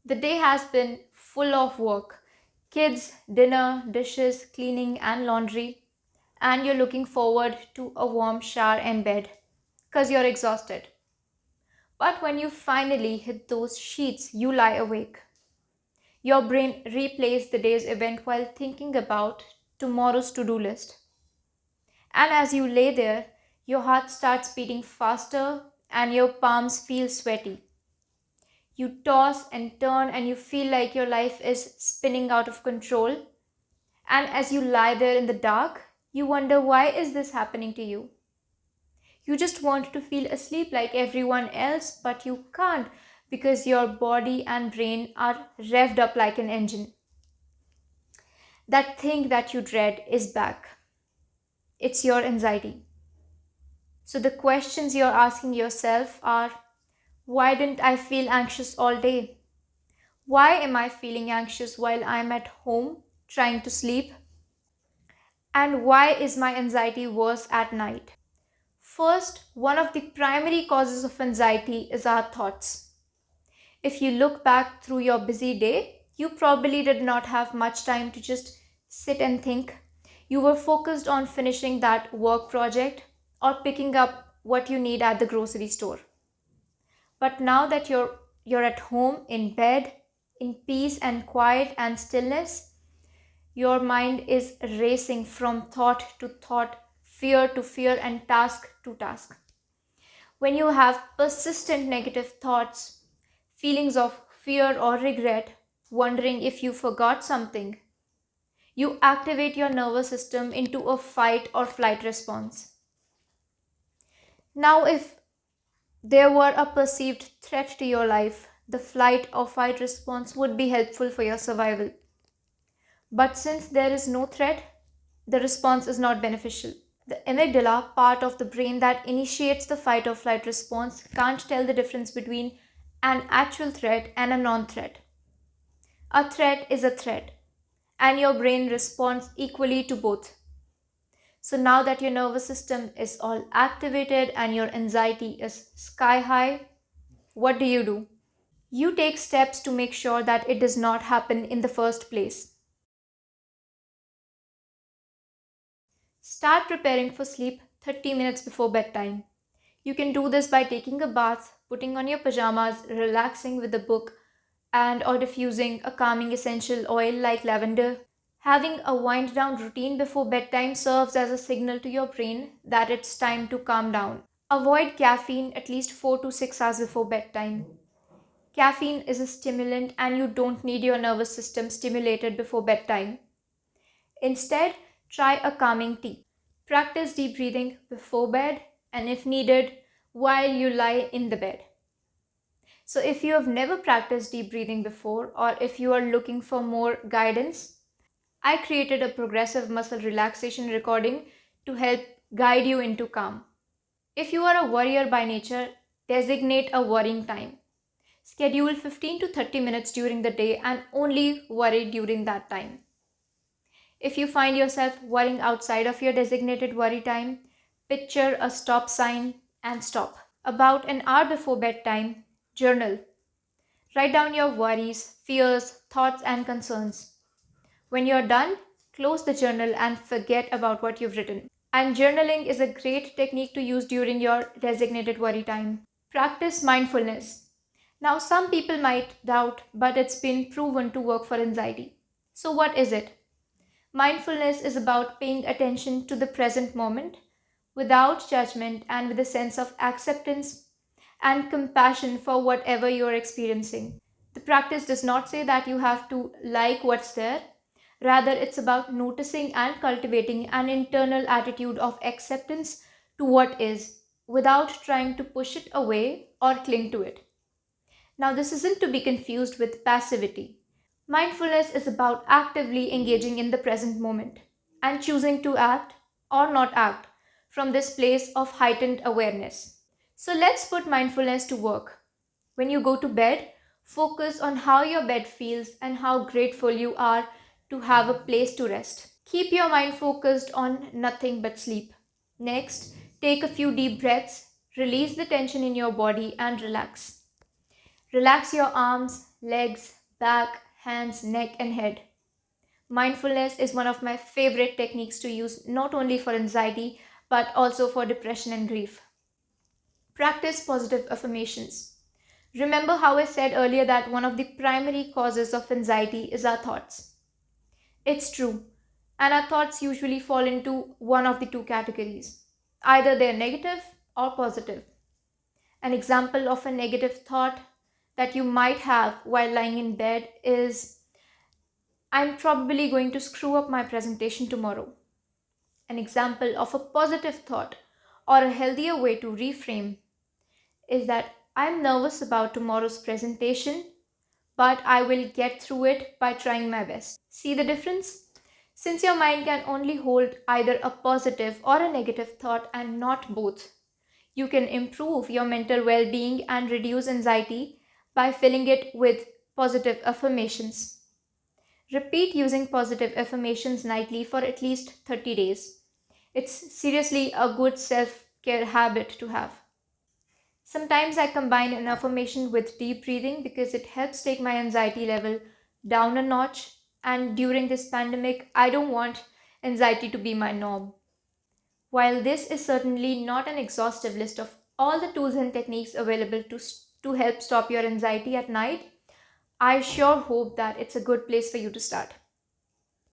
The day has been full of work: kids, dinner, dishes, cleaning, and laundry. And you're looking forward to a warm shower and bed because you're exhausted. But when you finally hit those sheets, you lie awake. Your brain replays the day's event while thinking about tomorrow's to do list. And as you lay there, your heart starts beating faster and your palms feel sweaty. You toss and turn and you feel like your life is spinning out of control. And as you lie there in the dark, you wonder, why is this happening to you? You just want to feel asleep like everyone else, but you can't because your body and brain are revved up like an engine. That thing that you dread is back. It's your anxiety. So the questions you're asking yourself are: why didn't I feel anxious all day? Why am I feeling anxious while I'm at home trying to sleep? And why is my anxiety worse at night? First, one of the primary causes of anxiety is our thoughts. If you look back through your busy day, you probably did not have much time to just sit and think. You were focused on finishing that work project or picking up what you need at the grocery store. But now that you're at home in bed, in peace and quiet and stillness, your mind is racing from thought to thought, fear to fear, and task to task. When you have persistent negative thoughts, feelings of fear or regret, wondering if you forgot something, you activate your nervous system into a fight or flight response. Now, if there were a perceived threat to your life, the flight or fight response would be helpful for your survival. But since there is no threat, the response is not beneficial. The amygdala, part of the brain that initiates the fight or flight response, can't tell the difference between an actual threat and a non threat. A threat is a threat, and your brain responds equally to both. So now that your nervous system is all activated and your anxiety is sky high, what do? You take steps to make sure that it does not happen in the first place. Start preparing for sleep 30 minutes before bedtime. You can do this by taking a bath, putting on your pajamas, relaxing with a book, and or diffusing a calming essential oil like lavender. Having a wind down routine before bedtime serves as a signal to your brain that it's time to calm down. Avoid caffeine at least 4 to 6 hours before bedtime. Caffeine is a stimulant and you don't need your nervous system stimulated before bedtime. Instead, try a calming tea. Practice deep breathing before bed and, if needed, while you lie in the bed. So, if you have never practiced deep breathing before, or if you are looking for more guidance, I created a progressive muscle relaxation recording to help guide you into calm. If you are a worrier by nature, designate a worrying time. Schedule 15 to 30 minutes during the day and only worry during that time. If you find yourself worrying outside of your designated worry time, picture a stop sign and stop. About an hour before bedtime, journal. Write down your worries, fears, thoughts, and concerns. When you're done, close the journal and forget about what you've written. And journaling is a great technique to use during your designated worry time. Practice mindfulness. Now, some people might doubt, but it's been proven to work for anxiety. So, what is it? Mindfulness is about paying attention to the present moment without judgment and with a sense of acceptance and compassion for whatever you're experiencing. The practice does not say that you have to like what's there. Rather, it's about noticing and cultivating an internal attitude of acceptance to what is without trying to push it away or cling to it. Now, this isn't to be confused with passivity. Mindfulness is about actively engaging in the present moment and choosing to act or not act from this place of heightened awareness. So let's put mindfulness to work. When you go to bed, focus on how your bed feels and how grateful you are to have a place to rest. Keep your mind focused on nothing but sleep. Next, take a few deep breaths, release the tension in your body, and relax. Relax your arms, legs, back, hands, neck, and head. Mindfulness is one of my favorite techniques to use not only for anxiety but also for depression and grief. Practice positive affirmations. Remember how I said earlier that one of the primary causes of anxiety is our thoughts. It's true, and our thoughts usually fall into one of the two categories. Either they're negative or positive. An example of a negative thought that you might have while lying in bed is, I'm probably going to screw up my presentation tomorrow. An example of a positive thought or a healthier way to reframe is that I'm nervous about tomorrow's presentation, but I will get through it by trying my best. See the difference? Since your mind can only hold either a positive or a negative thought and not both, you can improve your mental well being and reduce anxiety by filling it with positive affirmations. Repeat using positive affirmations nightly for at least 30 days. It's seriously a good self care habit to have. Sometimes I combine an affirmation with deep breathing because it helps take my anxiety level down a notch. And during this pandemic, I don't want anxiety to be my norm. While this is certainly not an exhaustive list of all the tools and techniques available to help stop your anxiety at night, I sure hope that it's a good place for you to start.